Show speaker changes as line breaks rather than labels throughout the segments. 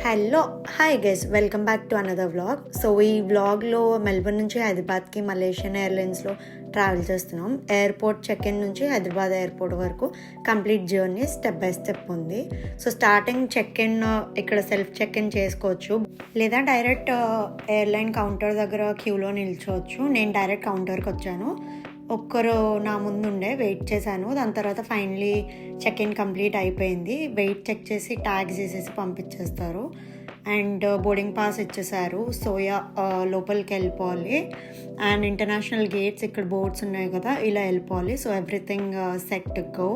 Hello hi guys, welcome back to another vlog. So ఈ వ్లాగ్లో Melbourne నుంచి హైదరాబాద్కి మలేషియన్ ఎయిర్లైన్స్లో ట్రావెల్ చేస్తున్నాం. ఎయిర్పోర్ట్ చెక్ ఇన్ నుంచి హైదరాబాద్ ఎయిర్పోర్ట్ వరకు complete journey step by step ఉంది. సో స్టార్టింగ్ చెక్ ఇన్ ఇక్కడ సెల్ఫ్ చెక్ ఇన్ చేసుకోవచ్చు, లేదా డైరెక్ట్ ఎయిర్లైన్ కౌంటర్ దగ్గర క్యూలో నిల్చోవచ్చు. నేను డైరెక్ట్ కౌంటర్కి వచ్చాను. ఒక్కరు నా ముందు ఉండే వెయిట్ చేశాను. దాని తర్వాత ఫైనలీ చెక్ ఇన్ కంప్లీట్ అయిపోయింది. వెయిట్ చెక్ చేసి ట్యాగ్స్ చేసేసి పంపించేస్తారు అండ్ బోర్డింగ్ పాస్ ఇచ్చేసారు. సో లోపలికి వెళ్ళిపోవాలి. అండ్ ఇంటర్నేషనల్ గేట్స్ ఇక్కడ బోర్డ్స్ ఉన్నాయి కదా, ఇలా వెళ్ళిపోవాలి. So everything set to go.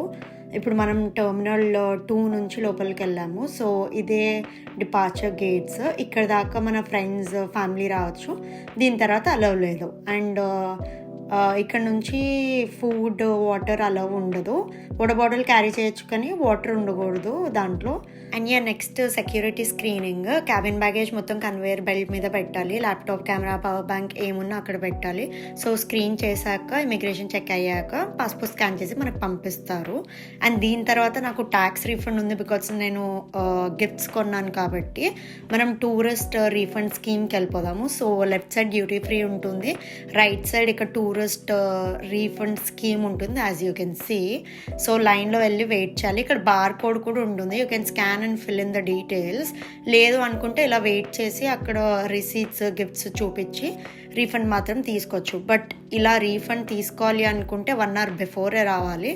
ఇప్పుడు మనం టెర్మినల్ 2 నుంచి లోపలికి వెళ్ళాము. సో ఇదే డిపార్చర్ గేట్స్. ఇక్కడ దాకా మన ఫ్రెండ్స్ ఫ్యామిలీ రావచ్చు, దీని తర్వాత అలౌ లేదు. అండ్ ఇక్కడ నుంచి ఫుడ్ వాటర్ అలా ఉండదు. వాటర్ బాటిల్ క్యారీ చేయొచ్చు కానీ వాటర్ ఉండకూడదు దాంట్లో. And next security screening. Cabin baggage మొత్తం కన్వేయర్ బెల్ట్ మీద పెట్టాలి. ల్యాప్టాప్, కెమెరా, పవర్ బ్యాంక్ ఏమున్నా అక్కడ పెట్టాలి. సో స్క్రీన్ చేశాక ఇమిగ్రేషన్ చెక్ అయ్యాక పాస్పోర్ట్ స్కాన్ చేసి మనకు పంపిస్తారు. అండ్ దీని తర్వాత నాకు ట్యాక్స్ రీఫండ్ ఉంది, బికాజ్ నేను గిఫ్ట్స్ కొన్నాను కాబట్టి. మనం టూరిస్ట్ రీఫండ్ స్కీమ్కి వెళ్ళిపోదాము. So left side duty free ఉంటుంది, రైట్ సైడ్ ఇక్కడ టూరిస్ట్ రీఫండ్ స్కీమ్ ఉంటుంది as you can see. So లైన్లో వెళ్ళి వెయిట్ చేయాలి. ఇక్కడ బార్ కోడ్ కూడా ఉంటుంది, you can scan and fill in the details. లేదు అనుకుంటే ఇలా వెయిట్ చేసి అక్కడ రిసీట్స్, గిఫ్ట్స్ చూపించి రీఫండ్ మాత్రం తీసుకోవచ్చు. బట్ ఇలా రీఫండ్ తీసుకోవాలి అనుకుంటే 1 hour బిఫోరే రావాలి.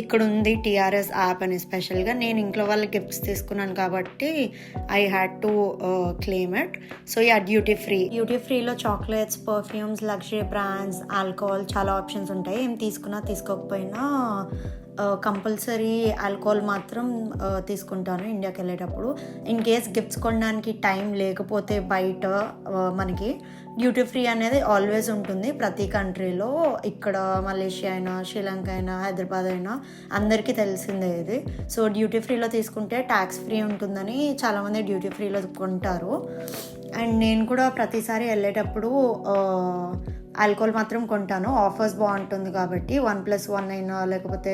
ఇక్కడ ఉంది టీఆర్ఎస్ యాప్ అని స్పెషల్గా. నేను ఇంట్లో వాళ్ళకి గిఫ్ట్స్ తీసుకున్నాను కాబట్టి I had to claim it. So duty ఫ్రీలో chocolates, perfumes, luxury brands, alcohol చాలా ఆప్షన్స్ ఉంటాయి. ఏం తీసుకున్నా తీసుకోకపోయినా కంపల్సరీ ఆల్కహాల్ మాత్రం తీసుకుంటాను ఇండియాకి వెళ్ళేటప్పుడు. ఇన్ కేస్ గిఫ్ట్స్ కొనడానికి టైం లేకపోతే బయట మనకి డ్యూటీ ఫ్రీ అనేది ఆల్వేస్ ఉంటుంది ప్రతి కంట్రీలో. ఇక్కడ మలేషియా అయినా, శ్రీలంక అయినా, హైదరాబాద్ అయినా అందరికీ తెలిసిందే ఇది. సో డ్యూటీ ఫ్రీలో తీసుకుంటే ట్యాక్స్ ఫ్రీ ఉంటుందని చాలామంది డ్యూటీ ఫ్రీలో కొంటారు. అండ్ నేను కూడా ప్రతిసారి వెళ్ళేటప్పుడు ఆల్కహాల్ మాత్రం కొంటాను. ఆఫర్స్ బాగుంటుంది కాబట్టి 1+1 అయినా లేకపోతే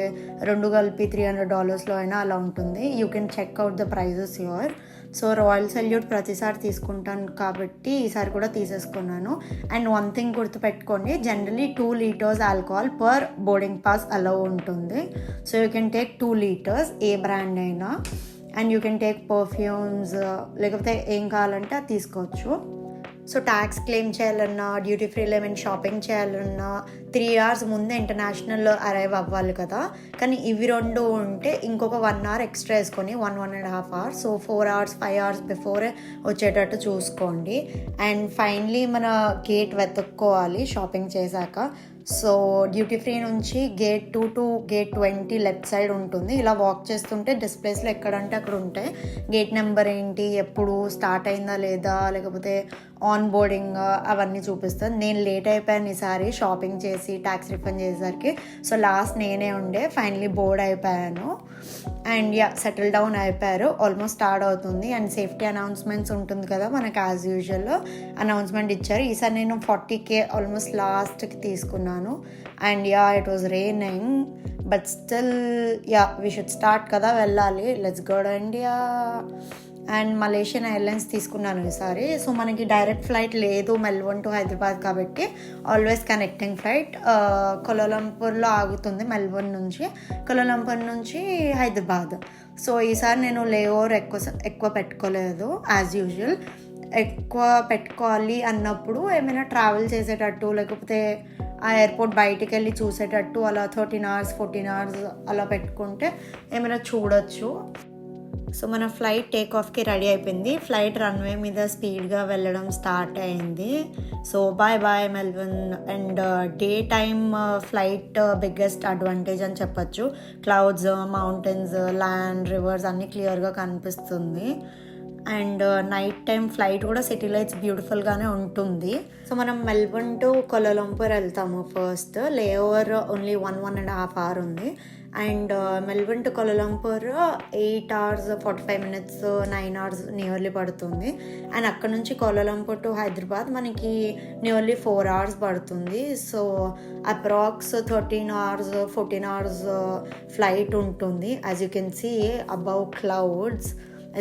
2 కలిపి $300 అయినా అలా ఉంటుంది. You can check out the prices your. So royal salute ప్రతిసారి తీసుకుంటాను కాబట్టి ఈసారి కూడా తీసేసుకున్నాను. అండ్ వన్ థింగ్ గుర్తుపెట్టుకోండి, generally 2 liters alcohol per boarding pass allow ఉంటుంది. So you can take 2 liters ఏ బ్రాండ్ అయినా. And you can take perfumes, లేకపోతే ఏం కావాలంటే అది తీసుకోవచ్చు. సో ట్యాక్స్ క్లెయిమ్ చేయాలన్నా, డ్యూటీ ఫ్రీలో ఏమైనా షాపింగ్ చేయాలన్నా 3 hours ముందే ఇంటర్నేషనల్ అరైవ్ అవ్వాలి కదా. కానీ ఇవి 2 ఉంటే ఇంకొక 1 hour ఎక్స్ట్రా వేసుకొని 1.5 hours. So 4 hours 5 hours before వచ్చేటట్టు చూసుకోండి. అండ్ ఫైనలీ మన గేట్ వెతుక్కోవాలి షాపింగ్ చేశాక. సో డ్యూటీ ఫ్రీ నుంచి gate 2 to gate 20 left side ఉంటుంది. ఇలా వాక్ చేస్తుంటే డిస్ప్లేస్లో ఎక్కడంటే అక్కడ ఉంటాయి. గేట్ నెంబర్ ఏంటి, ఎప్పుడు స్టార్ట్ అయిందా లేదా, లేకపోతే ఆన్ బోర్డింగ్ అవన్నీ చూపిస్తుంది. నేను లేట్ అయిపోయాను ఈసారి షాపింగ్ చేసి ట్యాక్స్ రిఫండ్ చేసేసరికి. సో లాస్ట్ నేనే ఉండే. ఫైనలీ బోర్డ్ అయిపోయాను అండ్ సెటిల్ డౌన్ అయిపోయారు. ఆల్మోస్ట్ స్టార్ట్ అవుతుంది. అండ్ సేఫ్టీ అనౌన్స్మెంట్స్ ఉంటుంది కదా మనకు, యాజ్ యూజువల్ అనౌన్స్మెంట్ ఇచ్చారు. ఈసారి నేను 40K ఆల్మోస్ట్ లాస్ట్కి తీసుకున్నాను. And it was raining but still we should start కదా, వెళ్ళాలి. Let's go to India. And Malaysian airlines తీసుకున్నాను ఈసారి. సో మనకి డైరెక్ట్ ఫ్లైట్ లేదు మెల్బోర్న్ టు హైదరాబాద్ కాబట్టి ఆల్వేస్ కనెక్టింగ్ ఫ్లైట్. కోలాలంపూర్లో ఆగుతుంది మెల్బోర్న్ నుంచి. కోలాలంపూర్ నుంచి హైదరాబాద్. సో ఈసారి నేను లేఓవర్ ఎక్కువ పెట్టుకోలేదు యాజ్ యూజువల్. ఎక్కువ పెట్టుకోవాలి అన్నప్పుడు ఏమైనా ట్రావెల్ చేసేటట్టు, లేకపోతే ఆ ఎయిర్పోర్ట్ బయటికి వెళ్ళి చూసేటట్టు అలా 13 hours 14 hours అలా పెట్టుకుంటే ఏమైనా చూడొచ్చు. సో మన ఫ్లైట్ టేక్ ఆఫ్కి రెడీ అయిపోయింది. ఫ్లైట్ రన్వే మీద స్పీడ్గా వెళ్ళడం స్టార్ట్ అయింది. So bye Melbourne. And day time flight biggest advantage అని చెప్పచ్చు. క్లౌడ్స్, మౌంటైన్స్, ల్యాండ్, రివర్స్ అన్నీ క్లియర్గా కనిపిస్తుంది. అండ్ నైట్ టైం ఫ్లైట్ కూడా సిటీ లైట్స్ బ్యూటిఫుల్గానే ఉంటుంది. సో మనం మెల్బోర్న్ టు కోలాలంపూర్ వెళ్తాము ఫస్ట్. లేఓవర్ ఓన్లీ 1.5 hours ఉంది. And Melbourne to Kuala Lumpur 8 hours 45 minutes 9 hours nearly పడుతుంది. అండ్ అక్కడ నుంచి కోలాలంపూర్ టు హైదరాబాద్ మనకి నియర్లీ 4 hours పడుతుంది. So approx 13 hours 14 hours flight ఉంటుంది. As you can see above clouds.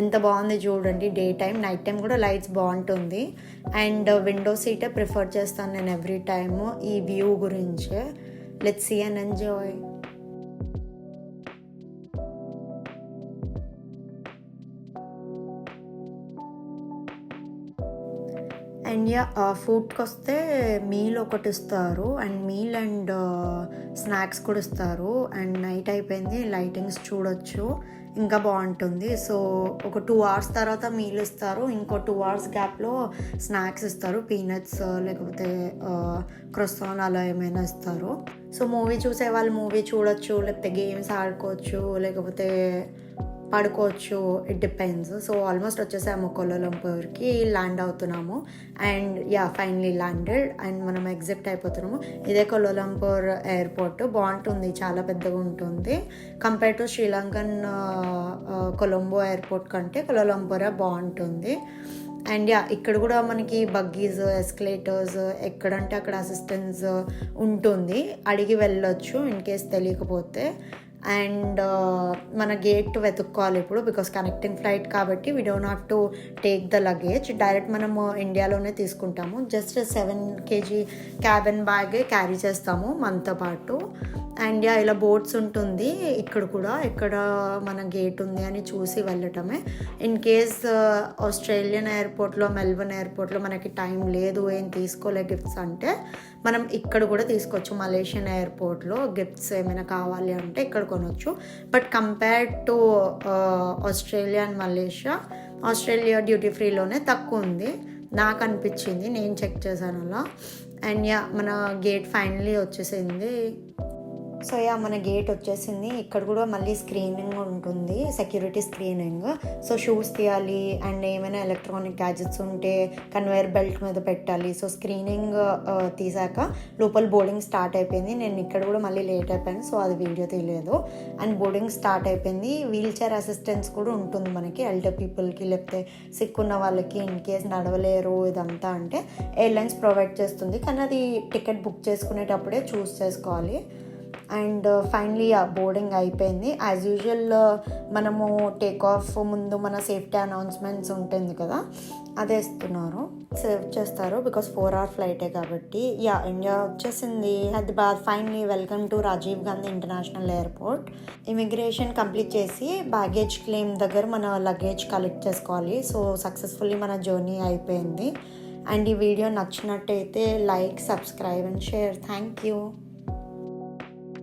ఎంత బాగుంది చూడండి. డే టైం నైట్ టైం కూడా లైట్స్ బాగుంటుంది. అండ్ విండో సీటే ప్రిఫర్ చేస్తాను నేను ఎవ్రీ టైము ఈ వ్యూ గురించి. Let's see and enjoy. And ఫుడ్కి వస్తే మీల్ ఒకటి ఇస్తారు, అండ్ మీల్ అండ్ స్నాక్స్ కూడా ఇస్తారు. అండ్ నైట్ అయిపోయింది, లైటింగ్స్ చూడొచ్చు, ఇంకా బాగుంటుంది. సో ఒక 2 hours తర్వాత మీల్ ఇస్తారు, ఇంకో 2 hours గ్యాప్లో స్నాక్స్ ఇస్తారు, పీనట్స్ లేకపోతే క్రొస్సాన్ అలా ఏమైనా ఇస్తారు. సో మూవీ చూసే వాళ్ళు మూవీ చూడొచ్చు, లేకపోతే గేమ్స్ ఆడుకోవచ్చు, లేకపోతే పడుకోవచ్చు, ఇట్ డిపెండ్స్. సో ఆల్మోస్ట్ వచ్చేసాము కోలాలంపూర్కి, ల్యాండ్ అవుతున్నాము. అండ్ ఫైనలీ ల్యాండెడ్ అండ్ మనం ఎగ్జిట్ అయిపోతున్నాము. ఇదే కోలాలంపూర్ ఎయిర్పోర్ట్. బాగుంటుంది, చాలా పెద్దగా ఉంటుంది. Compare to Sri Lankan Colombo airport కంటే కోలాలంపూరే బాగుంటుంది. అండ్ ఇక్కడ కూడా మనకి బగ్గీస్, ఎస్కలేటర్స్, ఎక్కడంటే అక్కడ అసిస్టెన్స్ ఉంటుంది, అడిగి వెళ్ళొచ్చు ఇన్ కేస్ తెలియకపోతే. అండ్ మన గేట్ వెతుక్కోవాలి ఇప్పుడు, బికాస్ కనెక్టింగ్ ఫ్లైట్ కాబట్టి we don't have to take the luggage, direct మనము ఇండియాలోనే తీసుకుంటాము. జస్ట్ 7 kg క్యాబిన్ బ్యాగే క్యారీ చేస్తాము మనతో పాటు. అండ్ ఇలా బోట్స్ ఉంటుంది ఇక్కడ కూడా, ఎక్కడ మన గేట్ ఉంది అని చూసి వెళ్ళటమే. ఇన్ కేస్ ఆస్ట్రేలియన్ ఎయిర్పోర్ట్లో, మెల్బర్న్ ఎయిర్పోర్ట్లో మనకి టైం లేదు, ఏం తీసుకోలే గిఫ్ట్స్ అంటే మనం ఇక్కడ కూడా తీసుకోవచ్చు. మలేషియన్ ఎయిర్పోర్ట్లో గిఫ్ట్స్ ఏమైనా కావాలి అంటే ఇక్కడ కొనవచ్చు. But compared to Australia and Malaysia, Australia duty ఫ్రీలోనే తక్కువ ఉంది నాకు అనిపించింది, నేను చెక్ చేశాను అలా. అండ్ మన గేట్ ఫైనలీ వచ్చేసింది. సో మన గేట్ వచ్చేసింది. ఇక్కడ కూడా మళ్ళీ స్క్రీనింగ్ ఉంటుంది, సెక్యూరిటీ స్క్రీనింగ్. సో షూస్ తీయాలి అండ్ ఏమైనా ఎలక్ట్రానిక్ గ్యాజెట్స్ ఉంటే కన్వేయర్ బెల్ట్ మీద పెట్టాలి. సో స్క్రీనింగ్ తీసాక లోపల బోర్డింగ్ స్టార్ట్ అయిపోయింది. నేను ఇక్కడ కూడా మళ్ళీ లేట్ అయిపోయాను, సో అది వీడియో తీయలేదు. అండ్ బోర్డింగ్ స్టార్ట్ అయిపోయింది. వీల్ చైర్ అసిస్టెన్స్ కూడా ఉంటుంది మనకి, ఎల్డర్ పీపుల్కి, లేకపోతే సిక్ ఉన్న వాళ్ళకి, ఇన్ కేస్ నడవలేరు ఇదంతా అంటే ఎయిర్లైన్స్ ప్రొవైడ్ చేస్తుంది. కానీ అది టికెట్ బుక్ చేసుకునేటప్పుడే చూస్ చేసుకోవాలి. అండ్ ఫైనలీ బోర్డింగ్ అయిపోయింది. యాజ్ యూజువల్ మనము టేక్ ఆఫ్ ముందు మన సేఫ్టీ అనౌన్స్మెంట్స్ ఉంటుంది కదా, అదే ఇస్తున్నారు, సేవ్ చేస్తారు, బికాస్ 4 hour ఫ్లైటే కాబట్టి. ఇండియా వచ్చేసింది, Hyderabad. Finally welcome to Rajiv Gandhi international airport. Immigration complete చేసి బ్యాగేజ్ క్లెయిమ్ దగ్గర మన లగేజ్ కలెక్ట్ చేసుకోవాలి. సో సక్సెస్ఫుల్లీ మన జర్నీ అయిపోయింది. అండ్ ఈ వీడియో నచ్చినట్టయితే like, subscribe and share. Thank you.